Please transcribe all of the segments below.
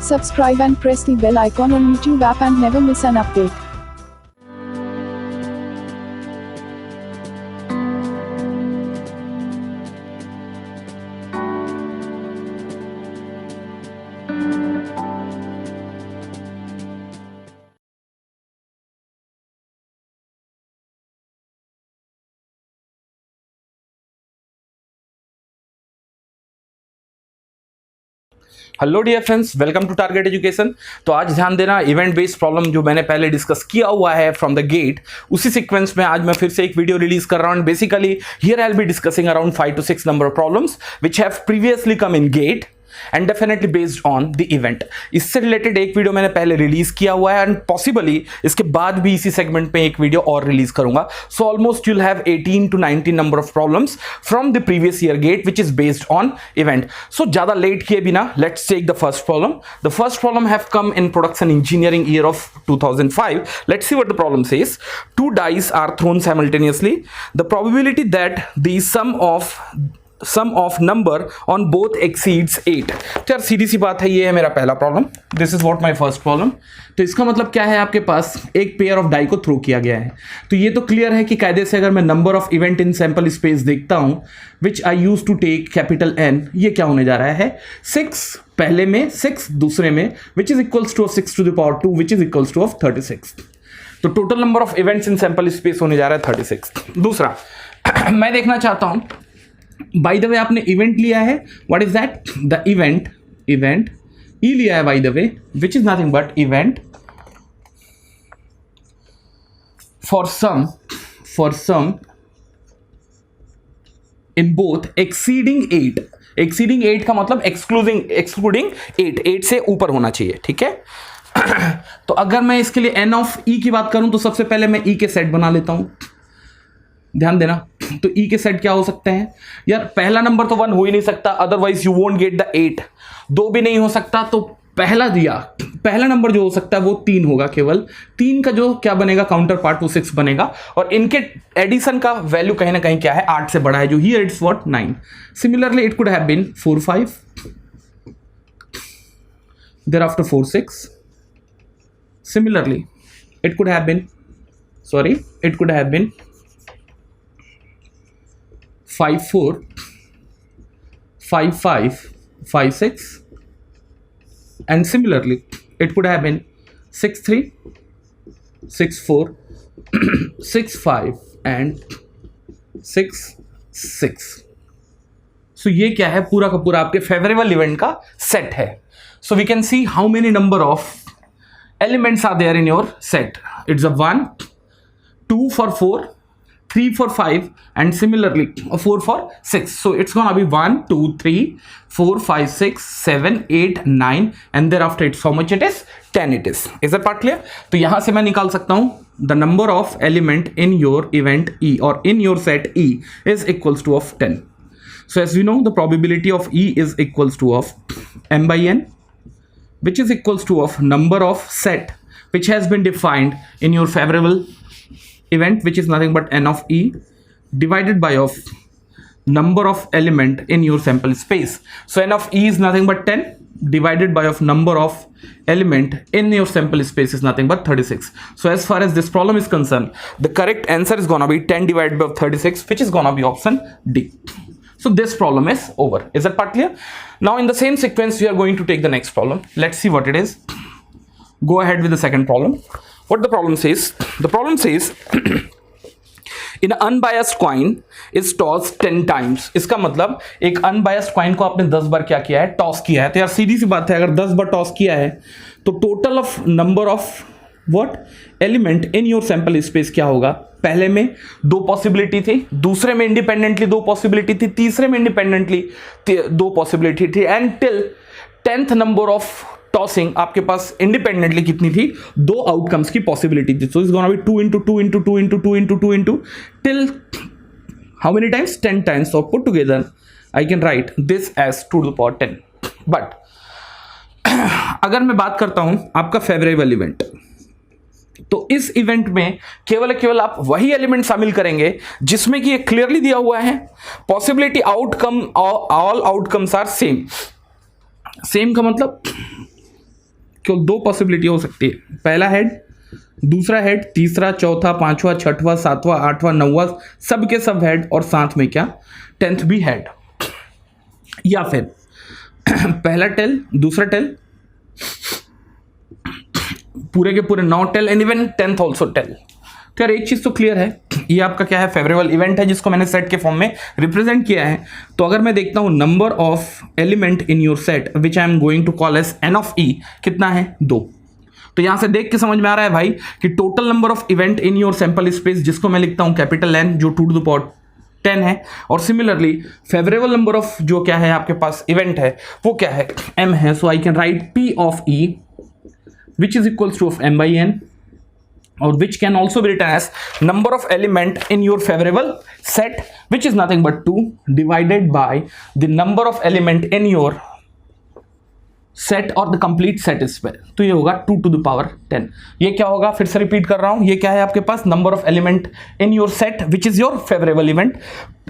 Subscribe and press the bell icon on YouTube app and never miss an update. Hello dear friends, welcome to target education. तो आज ध्यान देना, event based problem जो मैंने पहले discuss किया हुआ है फ्रॉम द गेट, उसी सीक्वेंस में आज मैं फिर से एक वीडियो रिलीज कर रहा हूं। Basically here I will be discussing around 5 to 6 number of problems which have previously come in GATE and definitely based on the event. इससे रिलेटेड एक वीडियो मैंने पहले रिलीज किया हुआ है एंड पॉसिबली इसके बाद भी इसी सेगमेंट में एक वीडियो और रिलीज करूंगा। So almost you'll have 18 to 19 number of problems from the previous year GATE which is based on event. So ज्यादा लेट किए बिना let's take the first problem. The first problem have come in production engineering year of 2005। Let's see what the problem says. Two dice are thrown simultaneously. The probability that the sum of number on both exceeds 8। तो यार सीधी सी बात है, ये है मेरा पहला problem. This is what my first problem. तो इसका मतलब क्या है, आपके पास एक पेयर ऑफ डाई को थ्रो किया गया है। तो ये तो क्लियर है कि कायदे से अगर मैं number of event in sample space देखता हूं which I use to take capital N, ये क्या होने जा रहा है 6 पहले में, 6 दूसरे में, which is equals to 6 to the power 2 which is equals to 36। तो total number of events in sample space होने जा रहा है 36। दूसरा मैं देखना चाहता हूं, बाय द वे आपने इवेंट लिया है, what is that, the event E लिया है by the way, which is nothing but event for sum in both exceeding 8। Exceeding 8 का मतलब एक्सक्लूडिंग 8 से ऊपर होना चाहिए, ठीक है। तो अगर मैं इसके लिए n ऑफ e की बात करूं तो सबसे पहले मैं e के सेट बना लेता हूं। ध्यान देना, तो e के सेट क्या हो सकते हैं यार, पहला नंबर तो 1 हो ही नहीं सकता, otherwise you won't get the 8। 2 भी नहीं हो सकता, तो पहला नंबर जो हो सकता है वो 3 होगा। केवल 3 का जो क्या बनेगा काउंटर पार्ट, वो 6 बनेगा, और इनके एडिशन का वैल्यू कहीं ना कहीं क्या है 8 से बड़ा है, जो here it's what 9। Similarly it could have been 4 5, thereafter 4 6। Similarly, it could have been 5 4, 5 5, 5 6, and similarly, it could have been 6 3, 6 4, 6 5, and 6 6। So ये क्या है, पूरा का पूरा आपके फेवरेबल इवेंट का सेट है। So we can see how many number of elements are there in your set. It's a 1, 2 for 4, 3 for 5, and similarly 4 for 6. So it's gonna be 1 2 3 4 5 6 7 8 9, and thereafter it's how much it is, 10 it is. Is that part clear? तो यहां से मैं निकाल सकता हूं the number of element in your event E or in your set E is equals to of 10. So as we know, the probability of E is equals to of m by n, which is equals to of number of set which has been defined in your favorable event, which is nothing but n of E, divided by of number of element in your sample space. So n of E is nothing but 10, divided by of number of element in your sample space is nothing but 36. So as far as this problem is concerned, the correct answer is gonna be 10 divided by 36, which is gonna be option D. So this problem is over. Is that part clear? Now in the same sequence we are going to take the next problem. Let's see what it is. Go ahead with the second problem. What the problem says? The problem says in an unbiased coin is tossed 10 times. इसका मतलब एक unbiased coin को आपने 10 बार क्या किया है, toss किया है। तो यार सीधी सी बात है, अगर 10 बार टॉस किया है तो total of number of what element in your sample space क्या होगा। पहले में 2 पॉसिबिलिटी थी, दूसरे में इंडिपेंडेंटली 2 पॉसिबिलिटी थी, तीसरे में इंडिपेंडेंटली 2 पॉसिबिलिटी थी, and till 10th number of tossing आपके पास इंडिपेंडेंटली कितनी थी, 2 आउटकम्स की पॉसिबिलिटी थी। So it's gonna B 2 into 2 into 2 into 2 into 2 into till how many times, 10 times. So put together I can write this as 2 to the power 10. But अगर मैं बात करता हूं आपका फेवरेबल इवेंट, तो इस इवेंट में केवल आप वही एलिमेंट शामिल करेंगे जिसमें कि ये क्लियरली दिया हुआ है possibility outcome, all outcomes are same. Same का मतलब केवल दो पॉसिबिलिटी हो सकती है, पहला हेड, दूसरा हेड, तीसरा, चौथा, पांचवा, छठवां, सातवां, आठवां, नौवां, सब के सब हेड और साथ में क्या 10th भी हेड, या फिर पहला टेल, दूसरा टेल, पूरे के पूरे 9 tail and even 10th also tail. तो यार एक चीज तो क्लियर है, ये आपका क्या है, फेवरेबल इवेंट है जिसको मैंने सेट के फॉर्म में रिप्रेजेंट किया है। तो अगर मैं देखता हूं number of element in your set which I am going to call as n of e, कितना है 2। तो यहां से देख के समझ में आ रहा है भाई कि total number of event in your sample space, जिसको मैं लिखता हूं कैपिटल N, जो 2 to the power 10 है, और सिमिलरली फेवरेबल नंबर ऑफ जो क्या है आपके पास इवेंट है वो क्या है, m है। So I can write p of e which is equals to of m by n, or which can also be written as number of element in your favorable set, which is nothing but 2 divided by the number of element in your set or the complete set square। तो ये होगा 2 to the power 10। ये क्या होगा, फिर से repeat कर रहा हूं, ये क्या है आपके पास, number of element in your set which is your favorable event,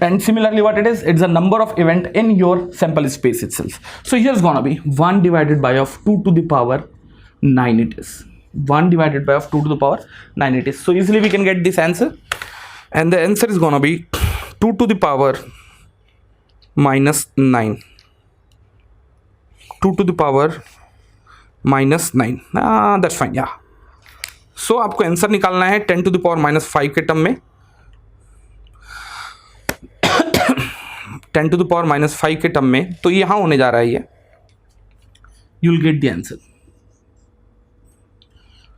and similarly what it is, it's a number of event in your sample space itself। So here's gonna be 1 divided by of 2 to the power 9 it is, 1 divided by of 2 to the power 9 it is। So easily we can get this answer, and the answer is gonna be 2 to the power minus 9, 2 to the power minus 9, that's fine, yeah। So आपको answer निकालना है 10 to the power minus 5 के term में, 10 to the power minus 5 के term में, तो यहां होने जा रहा है ये, you'll get the answer।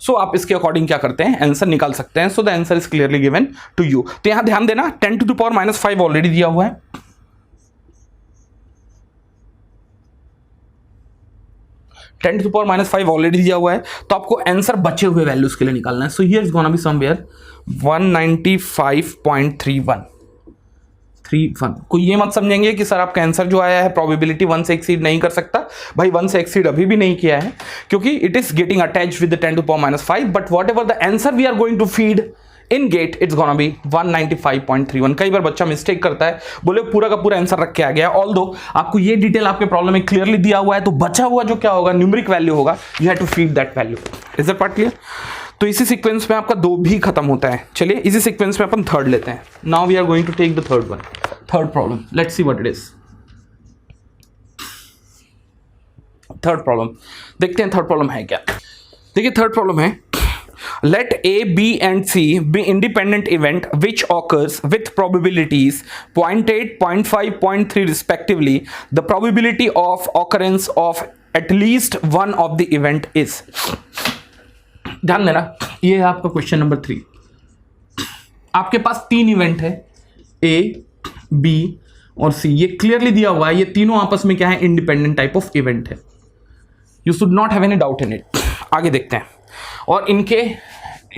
सो आप इसके अकॉर्डिंग क्या करते हैं, आंसर निकाल सकते हैं। So the answer is clearly given to you. तो यहां ध्यान देना 10 to the power minus 5 already दिया हुआ है, 10 to the power minus 5 already दिया हुआ है, तो आपको आंसर बचे हुए वैल्यूज के लिए निकालना है। सो here is gonna be somewhere 195.31। कोई ये मत समझेंगे कि सर आपका आंसर जो आया है प्रोबेबिलिटी 1 से एक्सीड नहीं कर सकता, भाई 1 से एक्सीड अभी भी नहीं किया है, क्योंकि it is getting attached with the 10 to the power minus 5, but whatever the answer we are going to feed in GATE it's gonna be 195.31। कई बार बच्चा मिस्टेक करता है, बोले पूरा का पूरा आंसर रख के आ गया, ऑल्दो आपको ये डिटेल आपके प्रॉब्लम में क्लियरली दिया हुआ है, तो बचा हुआ जो क्या होगा न्यूमेरिक वैल्यू होगा, you have to feed that value. Is that part clear? तो इसी सीक्वेंस में आपका 2 भी खत्म होता है। चलिए इसी सीक्वेंस में अपन थर्ड लेते हैं। Now we are going to take the third one, third problem. Let's see what it is. Third problem देखते हैं, थर्ड प्रॉब्लम है क्या। देखिए थर्ड प्रॉब्लम है, let A, B and C be independent event which occurs with probabilities 0.8, 0.5, 0.3 respectively. The probability of occurrence of at least one of the event is। ध्यान देना, ये है आपका क्वेश्चन नंबर 3। आपके पास 3 इवेंट है A, B और C, ये clearly दिया हुआ है, ये तीनों आपस में क्या है, इंडिपेंडेंट टाइप ऑफ इवेंट है। You should not have any doubt in it. आगे देखते हैं, और इनके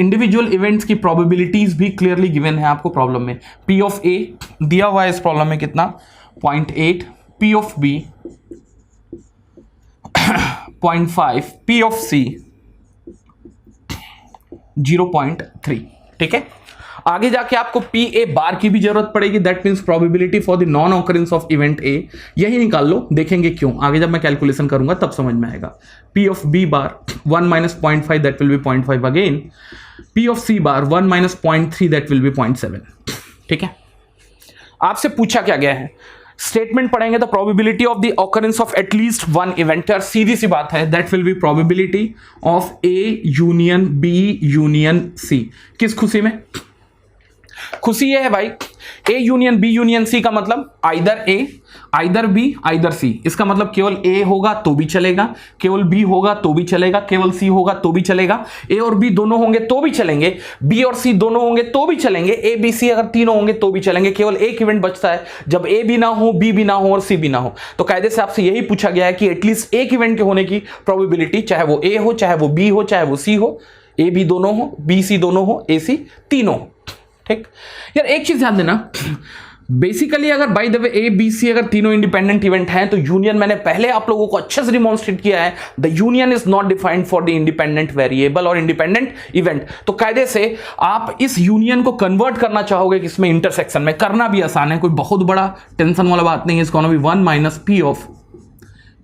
इंडिविजुअल इवेंट्स की प्रोबेबिलिटीज भी क्लियरली गिवन है आपको प्रॉब्लम में। P ऑफ A दिया हुआ है इस प्रॉब्लम में कितना, 0.8, P of B 0.5, P of C 0.3। ठीक है, आगे जाके आपको पी ए बार की भी जरूरत पड़ेगी, that means probability for the non occurrence of event A. यही निकाल लो, देखेंगे क्यों, आगे जब मैं कैलकुलेशन करूंगा तब समझ में आएगा। P of B bar 1 minus 0.5 that will be 0.5 again, P of C bar 1 minus 0.3 that will be 0.7। ठीक है, आपसे पूछा क्या गया है, स्टेटमेंट पढ़ेंगे तो probability of the occurrence of at least one event, यार सीधी सी बात है, that will be probability of A union B union C. किस खुशी में? खुशी ये है भाई, A union B union C का मतलब either A, either B, either C. इसका मतलब केवल ए होगा तो भी चलेगा, केवल बी होगा तो भी चलेगा, केवल सी होगा तो भी चलेगा, ए और बी दोनों होंगे तो भी चलेंगे, बी और सी दोनों होंगे तो भी चलेंगे, ए बी सी अगर तीनों होंगे तो भी चलेंगे। केवल एक इवेंट बचता है जब ए भी ना हो, बी भी ना हो और सी भी ना हो। तो कायदे से आपसे यही पूछा गया है कि एटलीस्ट एक इवेंट के होने की प्रोबेबिलिटी, चाहे वो ए हो, चाहे वो बी हो, चाहे वो सी हो, ए बी दोनों हो, बी सी दोनों हो, ए सी तीनों हो। ठीक यार, एक चीज ध्यान देना, बेसिकली अगर by the way A B C अगर तीनों इंडिपेंडेंट इवेंट हैं तो यूनियन, मैंने पहले आप लोगों को अच्छे से डिमॉन्स्ट्रेट किया है, the union is not defined for the independent variable और इंडिपेंडेंट इवेंट। तो कायदे से आप इस यूनियन को कन्वर्ट करना चाहोगे किसमें, इंटरसेक्शन में। करना भी आसान है, कोई बहुत बड़ा टेंशन वाला बात नहीं है। इसको भी 1 minus P of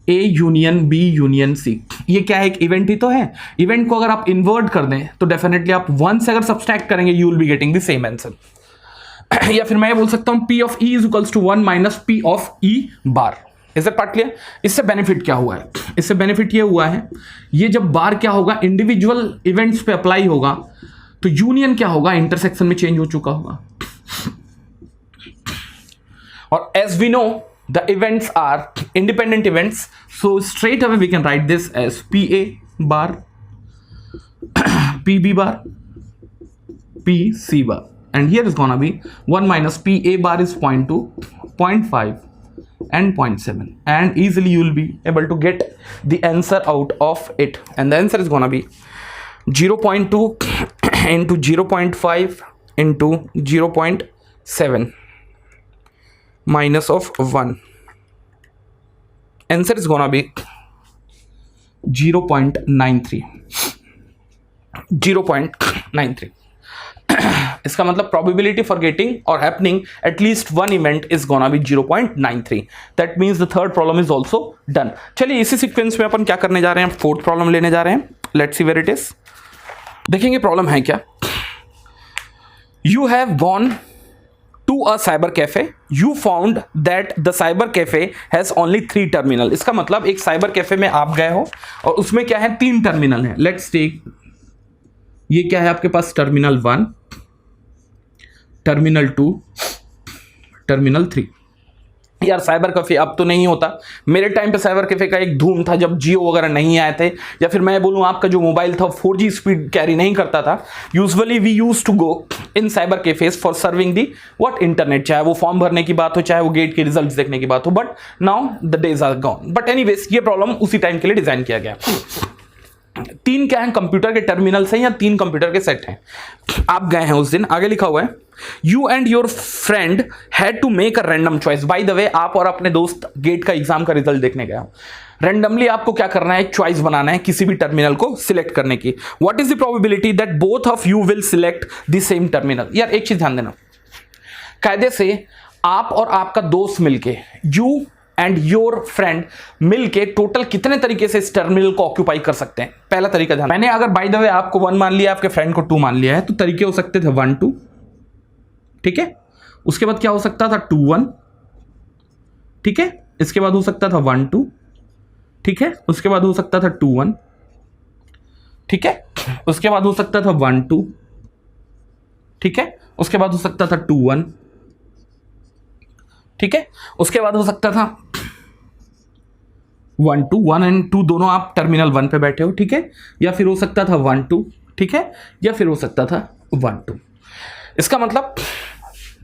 A union B union C, ये क्या है, एक इवेंट ही तो है। इवेंट को अगर आप इन्वर्ट कर दें तो डेफिनेटली आप 1 से अगर सब्सट्रैक्ट करेंगे you will be getting the same answer. या फिर मैं ये बोल सकता हूं P of E is equals to 1 minus P of E bar. Is that part clear? इससे बेनिफिट क्या हुआ है, इससे बेनिफिट ये हुआ है, ये जब बार क्या होगा इंडिविजुअल इवेंट्स पे अप्लाई होगा तो यूनियन क्या होगा, इंटरसेक्शन में चेंज हो चुका होगा। और as we know the events are independent events, so straight away we can write this as PA bar, PB bar, PC bar, and here is gonna be 1 minus PA bar is 0.2, 0.5 and 0.7, and easily you will be able to get the answer out of it, and the answer is gonna be 0.2 into 0.5 into 0.7 minus of 1. Answer is gonna be 0.93. 0.93. इसका मतलब probability for getting or happening at least one event is gonna be 0.93. That means the third problem is also done. चलिए इसी sequence में अपन क्या करने जा रहे हैं, फोर्थ प्रॉब्लम लेने जा रहे हैं। Let's see where it is. देखेंगे प्रॉब्लम है क्या। You have gone to a cyber cafe, you found that the cyber cafe has only 3 terminal। इसका मतलब एक साइबर कैफे में आप गए हो और उसमें क्या है, 3 टर्मिनल है। लेट्स टेक, ये क्या है आपके पास, टर्मिनल 1, टर्मिनल 2, टर्मिनल 3। यार साइबर कैफे अब तो नहीं होता, मेरे टाइम पे साइबर कैफे का एक धूम था जब जियो वगैरह नहीं आए थे, या फिर मैं बोलूँ आपका जो मोबाइल था 4G स्पीड कैरी नहीं करता था। Usually we use to go in cyber cafes for serving the what internet, चाहे वो फॉर्म भरने की बात हो, चाहे वो गेट के रिजल्ट्स देखने की बात हो, but now the days are gone. But anyways ये प्रॉब्लम उसी टाइम के लिए डिजाइन किया गया। 3 क्या है, कंप्यूटर के टर्मिनल्स हैं या 3 कंप्यूटर के सेट हैं। आप गए हैं उस दिन, आगे लिखा हुआ है you and your friend had to make a random choice. By the way आप और अपने दोस्त गेट का एग्जाम का रिजल्ट देखने गए हो, रैंडमली आपको क्या करना है, एक चॉइस बनाना है किसी भी टर्मिनल को सिलेक्ट करने की। What is the probability that both of you will select the same terminal. यार एक चीज ध्यान देना, कायदे से आप और आपका दोस्त मिलके, यू एंड योर फ्रेंड मिलके टोटल कितने तरीके से इस टर्मिनल को ऑक्यूपाई कर सकते हैं। पहला तरीका ध्यान, मैंने अगर बाय द वे आपको 1 मान लिया, आपके फ्रेंड को 2 मान लिया है, तो तरीके हो सकते थे 1 2, ठीक है। उसके बाद क्या हो सकता था 2 1, ठीक है। इसके बाद हो सकता था 1 2, ठीक है। उसके बाद हो सकता था 2 1, ठीक है। उसके बाद हो सकता था 1 2, ठीक है। उसके बाद हो सकता था 2 1, ठीक है। उसके बाद हो सकता था 1 2, 1 एंड 2 दोनों आप टर्मिनल 1 पे बैठे हो, ठीक है। या फिर हो सकता था 1 2, ठीक है। या फिर हो सकता था 1 2। इसका मतलब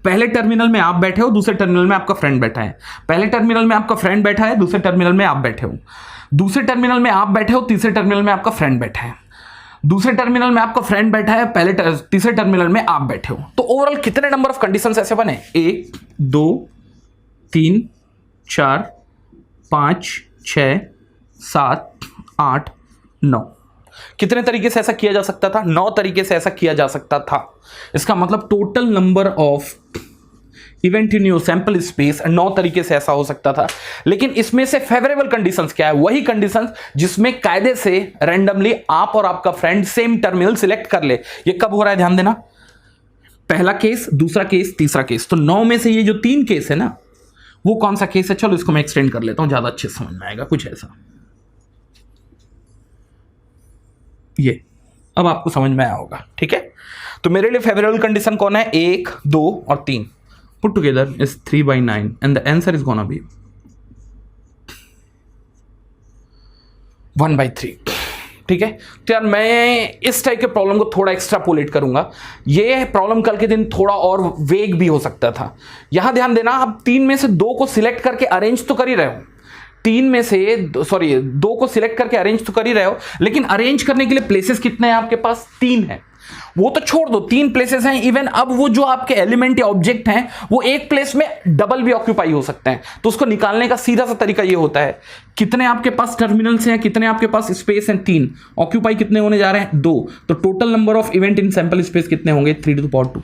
पहले टर्मिनल में आप बैठे हो, दूसरे टर्मिनल में आपका फ्रेंड बैठा है। पहले टर्मिनल में आपका फ्रेंड बैठा है, दूसरे टर्मिनल में आप बैठे हो। दूसरे टर्मिनल में आप बैठे हो, तीसरे टर्मिनल में आपका फ्रेंड बैठा है। दूसरे टर्मिनल में आपका फ्रेंड बैठा है, तीसरे टर्मिनल में आप बैठे हो। तो ओवरऑल कितने नंबर ऑफ कंडीशंस ऐसे बने, 1 2 3 4 5 6 7 8 9। कितने तरीके से ऐसा किया जा सकता था, 9 तरीके से ऐसा किया जा सकता था। इसका मतलब total number of event in your sample space 9 तरीके से ऐसा हो सकता था। लेकिन इसमें से फेवरेबल कंडीशंस क्या है, वही कंडीशंस जिसमें कायदे से रैंडमली आप और आपका फ्रेंड सेम टर्मिनल सिलेक्ट कर ले। ये कब हो रहा है ध्यान देना, पहला केस, दूसरा केस, तीसरा केस। तो 9 में से ये जो 3 केस है ना, वो कौन सा केस है, चलो इसको मैं एक्सटेंड कर लेता हूं, ज्यादा अच्छे समझ में आएगा। कुछ ऐसा, ये अब आपको समझ में आया होगा, ठीक है। तो मेरे लिए फेवरेबल कंडीशन कौन है, 1 2 और 3 put together is 3/9 and the answer is gonna be 1/3, ठीक है। तो यार मैं इस टाइप के प्रॉब्लम को थोड़ा एक्स्ट्रापोलेट करूंगा। ये प्रॉब्लम कल के दिन थोड़ा और वेग भी हो सकता था। यहां ध्यान देना, आप 3 में से 2 को सिलेक्ट करके अरेंज तो कर ही रहे हो, 2 को सिलेक्ट करके अरेंज तो कर ही रहे हो, लेकिन अरेंज करने के लिए प्लेसेस कितने हैं आपके पास, 3 है। वो तो छोड़ दो, 3 प्लेसेस हैं। इवन अब वो जो आपके एलिमेंट या ऑब्जेक्ट हैं वो एक प्लेस में डबल भी ऑक्यूपाई हो सकते हैं। तो उसको निकालने का सीधा सा तरीका ये होता है, कितने आपके पास टर्मिनल्स हैं, कितने आपके पास स्पेस हैं, 3, ऑक्यूपाई कितने होने जा रहे हैं, 2। तो total number of event in sample space कितने होंगे, 3 to the power 2,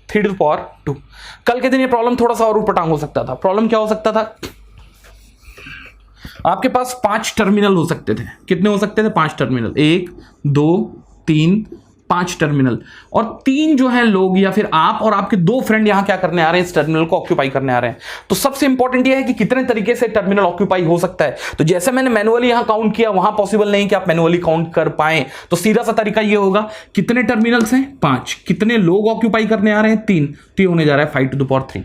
3 to the power 2। कल के दिन ये प्रॉब्लम थोड़ा सा और ऊपर टांग हो सकता था। प्रॉब्लम क्या हो सकता था, आपके पास 5 टर्मिनल हो सकते थे। कितने हो सकते थे? 5 टर्मिनल, 1 2 3 5 टर्मिनल। और 3 जो है लोग या फिर आप और आपके 2 फ्रेंड यहां क्या करने आ रहे हैं? इस टर्मिनल को ऑक्यूपाई करने आ रहे हैं। तो सबसे इंपॉर्टेंट यह है कि कितने तरीके से टर्मिनल ऑक्यूपाई हो सकता है। तो जैसे मैंने मैनुअली यहां काउंट किया, वहां पॉसिबल नहीं कि आप मैनुअली काउंट कर पाए। तो सीधा सा तरीका यह होगा, कितने टर्मिनल्स हैं? 5। कितने लोग ऑक्यूपाई करने आ रहे हैं? 3। तो ये होने जा रहा है 5 to the power 3।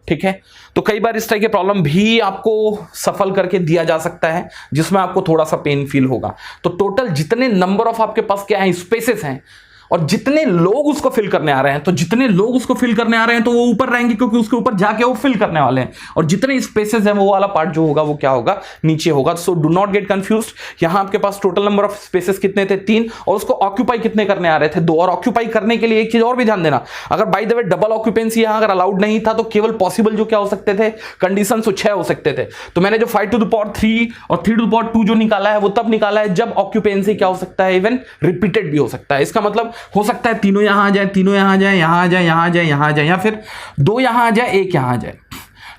ठीक है, तो कई बार इस तरह के प्रॉब्लम भी आपको सफल करके दिया जा सकता है, जिसमें आपको थोड़ा सा पेन फील होगा। तो टोटल जितने नंबर ऑफ आपके पास क्या है? स्पेसेस हैं, और जितने लोग उसको फिल करने आ रहे हैं, तो जितने लोग उसको फिल करने आ रहे हैं तो वो ऊपर रहेंगे, क्योंकि उसके ऊपर जाके वो फिल करने वाले हैं। और जितने स्पेसेस हैं, वो वाला पार्ट जो होगा वो क्या होगा? नीचे होगा। So do not gate confused. यहां आपके पास टोटल नंबर ऑफ स्पेसेस कितने थे? 3। और उसको ऑक्यूपाई कितने करने आ रहे थे? 2। और ऑक्यूपाई करने के लिए एक चीज और भी ध्यान देना, अगर by the way double occupancy यहां अगर अलाउड नहीं था, तो केवल पॉसिबल जो क्या हो सकते थे? कंडीशन 6 हो सकते थे। तो मैंने जो 5 to the power 3 और 3 to the power 2 जो निकाला है, वो तब निकाला है जब ऑक्यूपेंसी क्या हो सकता है? इवन रिपीटेड भी हो सकता है। इसका मतलब हो सकता है तीनों यहां आ जाए, तीनों यहां आ जाए, यहां आ जाए, यहां आ जाए, यहां आ जाए, या फिर 2 यहां आ जाए, 1 यहां आ जाए।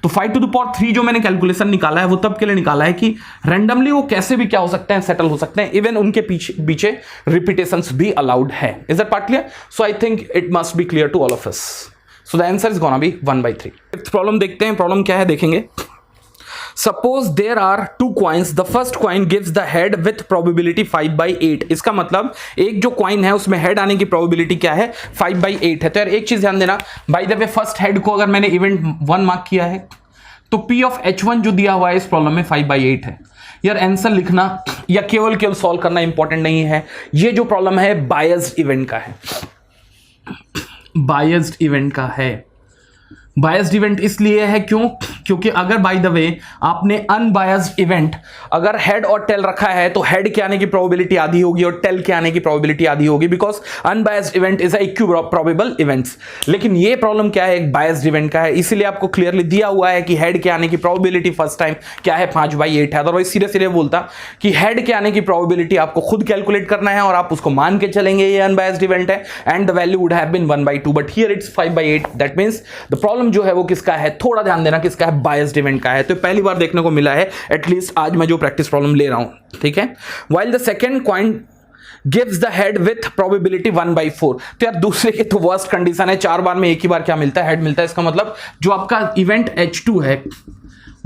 तो 5 to the power 3 जो मैंने कैलकुलेशन निकाला है, वो तब के लिए निकाला है कि रैंडमली वो कैसे भी क्या हो सकते हैं? सेटल हो सकते हैं। इवन उनके पीछे रिपीटेशंस भी अलाउड है। Is that part clear? So I think it must be clear to all of us. So the answer is gonna be 1/3। Fifth problem देखते हैं। प्रॉब्लम क्या है देखेंगे। Suppose there are 2 coins. The first coin gives the head with probability 5/8. इसका मतलब एक जो coin है उसमें हेड आने की प्रोबेबिलिटी क्या है? 5/8 है। तो यार एक चीज ध्यान देना, bye the way first head को अगर मैंने इवेंट 1 मार्क किया है, तो P of H1 जो दिया हुआ है इस प्रॉब्लम में 5/8 है। यार आंसर लिखना या केवल सॉल्व करना इंपॉर्टेंट नहीं है। ये जो प्रॉब्लम है बायस्ड इवेंट का है। बायस्ड इवेंट का है। बायस्ड इवेंट इसलिए है क्योंकि अगर बाय द वे आपने अनबायस्ड इवेंट अगर हेड और टेल रखा है, तो हेड के आने की प्रोबेबिलिटी आधी होगी और टेल के आने की प्रोबेबिलिटी आधी होगी, because unbiased event is equiprobable events. लेकिन ये प्रॉब्लम क्या है? एक बायस्ड इवेंट का है। इसीलिए आपको क्लियरली दिया हुआ है कि हेड के आने की प्रोबेबिलिटी फर्स्ट टाइम क्या है? 5/8 है। अदरवाइज सीधे सीधे बोलता कि हेड के आने की प्रोबेबिलिटी आपको खुद कैलकुलेट करना है और आप उसको मान के चलेंगे ये अनबायस्ड इवेंट है, and the value would have been 1/2, but here it's 5/8। That means the problem जो है वो किसका है? थोड़ा ध्यान देना, किसका है? बायस्ड इवेंट का है। तो पहली बार देखने को मिला है, एटलीस्ट आज मैं जो प्रैक्टिस प्रॉब्लम ले रहा हूं। ठीक है, while the second coin gives the head with probability 1/4। तो यार दूसरे की तो वर्स्ट कंडीशन है, 4 बार में एक ही बार क्या मिलता है? हेड मिलता है। इसका मतलब जो आपका इवेंट H2 है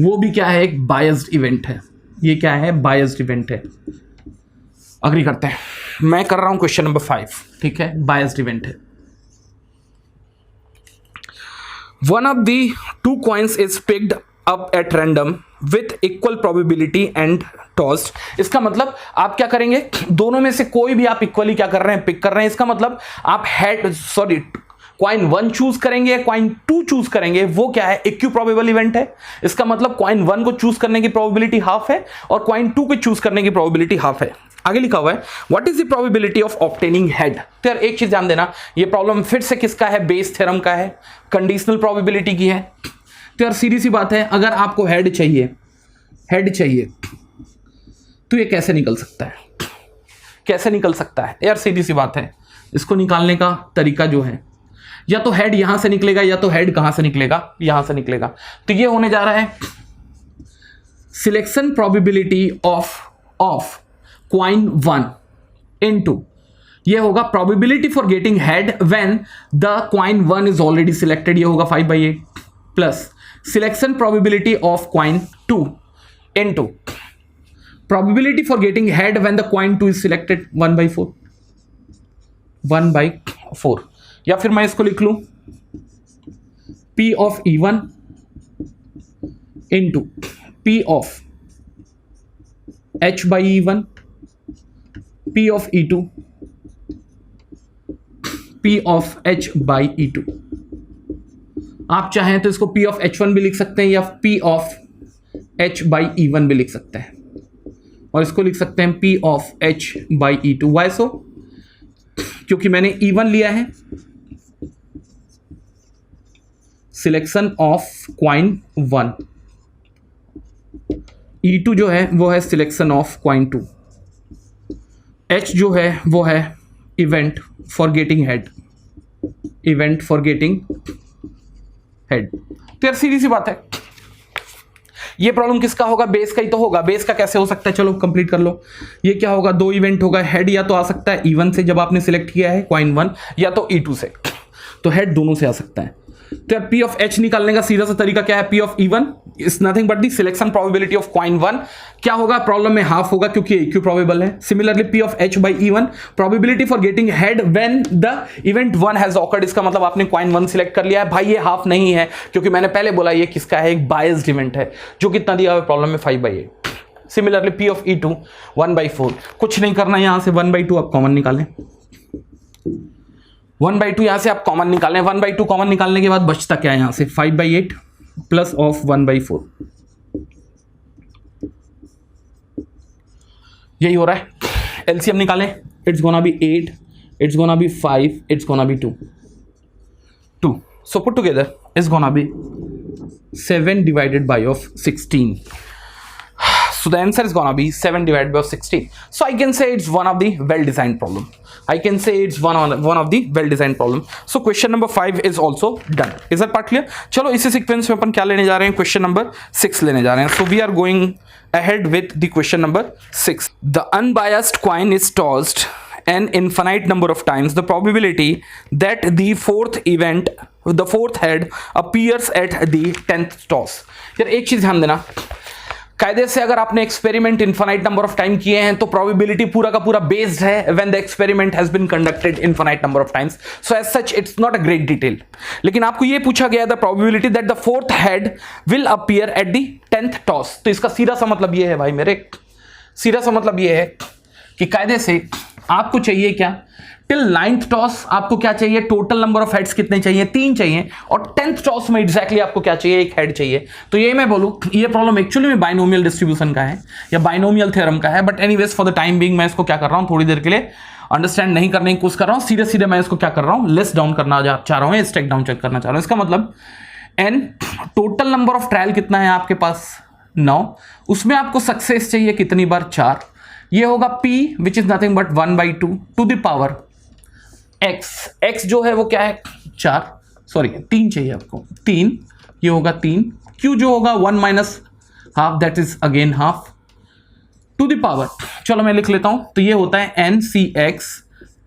वो भी क्या है? एक बायस्ड इवेंट है। ये क्या है? बायस्ड इवेंट है। अग्री करते हैं? मैं कर रहा हूं क्वेश्चन नंबर 5। ठीक है, बायस्ड इवेंट है। One of the 2 coins is picked up at random with equal probability and tossed. इसका मतलब आप क्या करेंगे? दोनों में से कोई भी आप इक्वली क्या कर रहे हैं? पिक कर रहे हैं। इसका मतलब आप कॉइन 1 चूज करेंगे या कॉइन 2 चूज करेंगे, वो क्या है? इक्विप्रोबेबल इवेंट है। इसका मतलब कॉइन 1 को चूज करने की प्रोबेबिलिटी हाफ है और कॉइन 2 को चूज करने की प्रोबेबिलिटी हाफ है। आगे लिखा हुआ है what is the probability of obtaining head. तो यार एक चीज ध्यान देना, ये प्रॉब्लम फिर से किसका है? बेस थ्योरम का है, कंडीशनल प्रोबेबिलिटी की है। तो यार सीधी सी बात है, अगर आपको हेड चाहिए तो ये कैसे निकल सकता है? कैसे निकल सकता है? यार सीधी सी बात है, इसको निकालने का तरीका जो है, या तो हेड यहां से निकलेगा या तो हेड कहां से निकलेगा? यहां से निकलेगा। तो ये होने जा रहा है selection probability of coin 1 into, ये होगा probability for getting head when the coin 1 is already selected, ये होगा 5/8, plus selection probability of coin 2 into probability for getting head when the coin 2 is selected 1/4। या फिर मैं इसको लिख लूं P of E1 into P of H/E1, P of E2, P of H/E2। आप चाहें तो इसको P of H1 भी लिख सकते हैं या P of H/E1 भी लिख सकते हैं, और इसको लिख सकते हैं P of H/E2। वाई सो? क्योंकि मैंने E1 लिया है, सिलेक्शन ऑफ कॉइन 1, E2 जो है वो है सिलेक्शन ऑफ कॉइन 2, H जो है वो है event for getting head, event for getting head. तो यार सीधी सी बात है, ये प्रॉब्लम किसका होगा, बेस का ही तो होगा। बेस का कैसे हो सकता है, चलो कंप्लीट कर लो। ये क्या होगा, 2 इवेंट होगा, हेड या तो आ सकता है E1 से जब आपने सिलेक्ट किया है कॉइन 1, या तो E2 से, तो हेड दोनों से आ सकता है। तो यार P ऑफ H निकालने का सीधा सा तरीका क्या है, P of E1 is nothing but the selection probability of coin 1। क्या होगा, प्रॉब्लम में हाफ होगा क्योंकि AQ प्रोबेबल है। Similarly P of H by E1 probability for getting head when the event 1 has awkward, इसका मतलब आपने कॉइन 1 सिलेक्ट कर लिया है। भाई ये हाफ नहीं है क्योंकि मैंने पहले बोला ये किसका है, एक बायस्ड इवेंट है, जो कितना दिया हुआ प्रॉब्लम में 5/8। सिमिलरली P ऑफ E2 1/4, कुछ नहीं करना, यहां से 1/2 आप कॉमन निकालें, 1/2 यहां से आप कॉमन निकालें। 1/2 कॉमन निकालने के बाद बचता क्या है, यहां से 5/8 प्लस ऑफ 1/4, यही हो रहा है। एलसीएम निकालें, it's gonna B 8, it's gonna B 5, it's gonna B 2। So put together it's gonna B 7 divided by of 16. So the answer is gonna be 7 divided by 16. So I can say it's one of the well-designed problem. I can say it's one of the well-designed problem. So question number 5 is also done. Is that part clear? चलो इसी sequence में अपन क्या लेने जा रहे हैं, question number 6 लेने जा रहे हैं. So we are going ahead with the question number 6. The unbiased coin is tossed an infinite number of times. The probability that the fourth head appears at the 10th toss. यार एक चीज ध्यान देना, कायदे से अगर आपने experiment infinite number of time किए हैं तो प्रोबेबिलिटी पूरा का पूरा बेस्ड है when the experiment has been conducted infinite number of times. So as such it's not a great detail. लेकिन आपको ये पूछा गया the probability that the fourth head will appear at the 10th toss. तो इसका सीधा सा मतलब ये है भाई मेरे, सीधा सा मतलब ये है कि कायदे से आपको चाहिए क्या, टिल 9th टॉस आपको क्या चाहिए, टोटल नंबर ऑफ हेड्स कितने चाहिए, 3 चाहिए, और 10th टॉस में एग्जैक्टली आपको क्या चाहिए, एक हेड चाहिए. तो ये मैं बोलूं ये प्रॉब्लम एक्चुअली में बाइनोमियल डिस्ट्रीब्यूशन का है या बाइनोमियल थ्योरम का है, but anyways for the time being मैं इसको क्या कर रहा हूं, थोड़ी देर के लिए अंडरस्टैंड नहीं करने की कोशिश कर रहा हूं, सीधे सीधे मैं इसको क्या कर रहा हूं, लिस्ट डाउन करना चाह रहा हूं, स्टेक डाउन चेक करना चाह रहा हूं. इसका मतलब n total number of trial कितना है आपके पास 9, उसमें आपको सक्सेस चाहिए कितनी बार, 4. ये होगा P which is nothing but 1/2 to the power x जो है वो क्या है 4, सॉरी 3 चाहिए आपको 3, ये होगा 3. Q जो होगा 1 minus half that is again half to the power, चलो मैं लिख लेता हूं, तो ये होता है NCX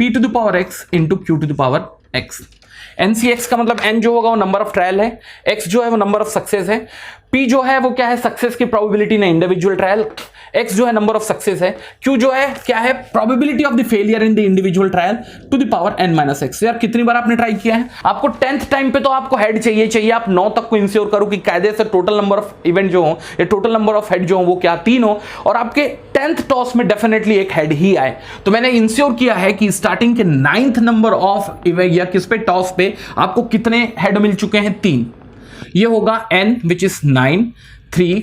P to the power x into Q to the power x. NCX का मतलब N जो होगा वो नंबर ऑफ ट्रायल है, X जो है वो नंबर ऑफ सक्सेस है, P जो है वो क्या है, सक्सेस की प्रोबेबिलिटी ना इंडिविजुअल ट्रायल, X जो है नंबर ऑफ सक्सेस है, Q जो है क्या है, probability of the failure in the individual trial to the power n-x. यार कितनी बार आपने ट्राई किया है, आपको 10th टाइम पे तो आपको हेड चाहिए, आप 9 तक को इंश्योर करो कि कायदे से टोटल नंबर ऑफ इवेंट जो हो या टोटल नंबर ऑफ हेड जो हो वो क्या 3 हो, और आपके 10th टॉस में डेफिनेटली एक हेड ही आए. तो मैंने इंश्योर किया है कि स्टार्टिंग के 9th नंबर ऑफ इवेंट या किस पे टॉस पे आपको कितने हेड मिल चुके हैं, 3. ये होगा n विच इज 9, 3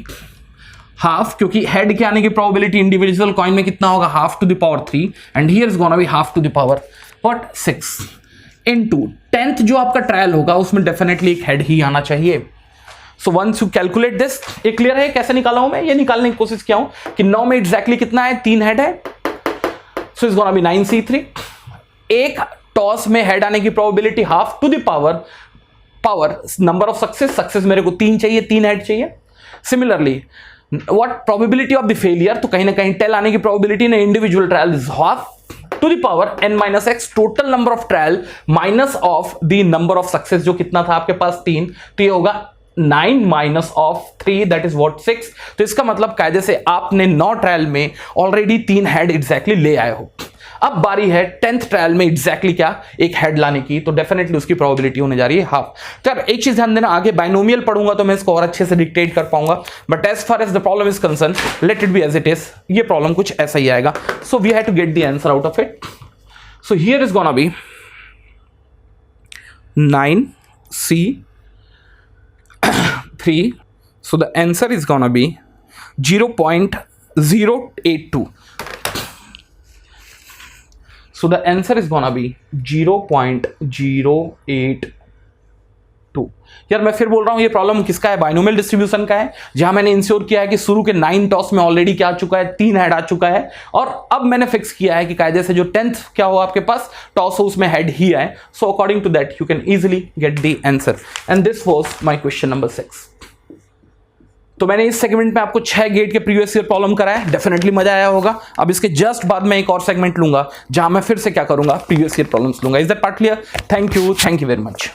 हाफ, क्योंकि हेड के आने की प्रोबेबिलिटी इंडिविजुअल कॉइन में कितना होगा, half to the power 3, and here is gonna be half to the power what 6 into 10th जो आपका ट्रायल होगा उसमें डेफिनेटली एक हेड ही आना चाहिए. So once you calculate this, ये क्लियर है कैसे निकाला हूं मैं, ये निकालने की कोशिश किया हूं कि 9 में एग्जैक्टली कितना है, 3 हेड है. So is gonna be 9C3. एक टॉस में हेड आने की probability half to the power number of success मेरे को 3 चाहिए, 3 हेड चाहिए. Similarly what probability of the failure, तो कहीं ना कहीं टेल आने की प्रोबेबिलिटी ना individual trial is half to the power n-x, total number of trial minus of the number of success जो कितना था आपके पास 3, तो ये होगा 9 minus of 3 that is what 6. तो इसका मतलब कायदे से आपने 9 ट्रायल में ऑलरेडी 3 हेड एग्जैक्टली ले आए हो. अब बारी है 10th ट्रायल में एग्जैक्टली क्या, एक हेड लाने की, तो डेफिनेटली उसकी प्रोबेबिलिटी होने जा रही है हाफ. तो यार एक चीज ध्यान देना, आगे बाइनोमियल पढ़ूंगा तो मैं इसको और अच्छे से डिक्टेट कर पाऊंगा, but as far as the problem is concern let it be as it is. ये प्रॉब्लम कुछ ऐसा ही आएगा. So we have to get the answer out of it. So here is gonna be 9C3. So the answer is gonna be 0.082. So the answer is gonna be 0.082. यार मैं फिर बोल रहा हूं ये प्रॉब्लम किसका है, बाइनोमियल डिस्ट्रीब्यूशन का है, जहां मैंने इंश्योर किया है कि शुरू के 9 टॉस में ऑलरेडी क्या आ चुका है, 3 हेड आ चुका है, और अब मैंने फिक्स किया है कि कायदे से जो 10th क्या हो आपके पास टॉस हो उसमें हेड ही आए. So according to that you can easily get the answer, and this was my question number 6. तो मैंने इस सेगमेंट में आपको 6 गेट के प्रीवियस ईयर प्रॉब्लम कराया, डेफिनेटली मजा आया होगा। अब इसके जस्ट बाद में एक और सेगमेंट लूंगा जहां मैं फिर से क्या करूंगा, प्रीवियस ईयर प्रॉब्लम्स लूंगा। Is that part clear? Thank you very much.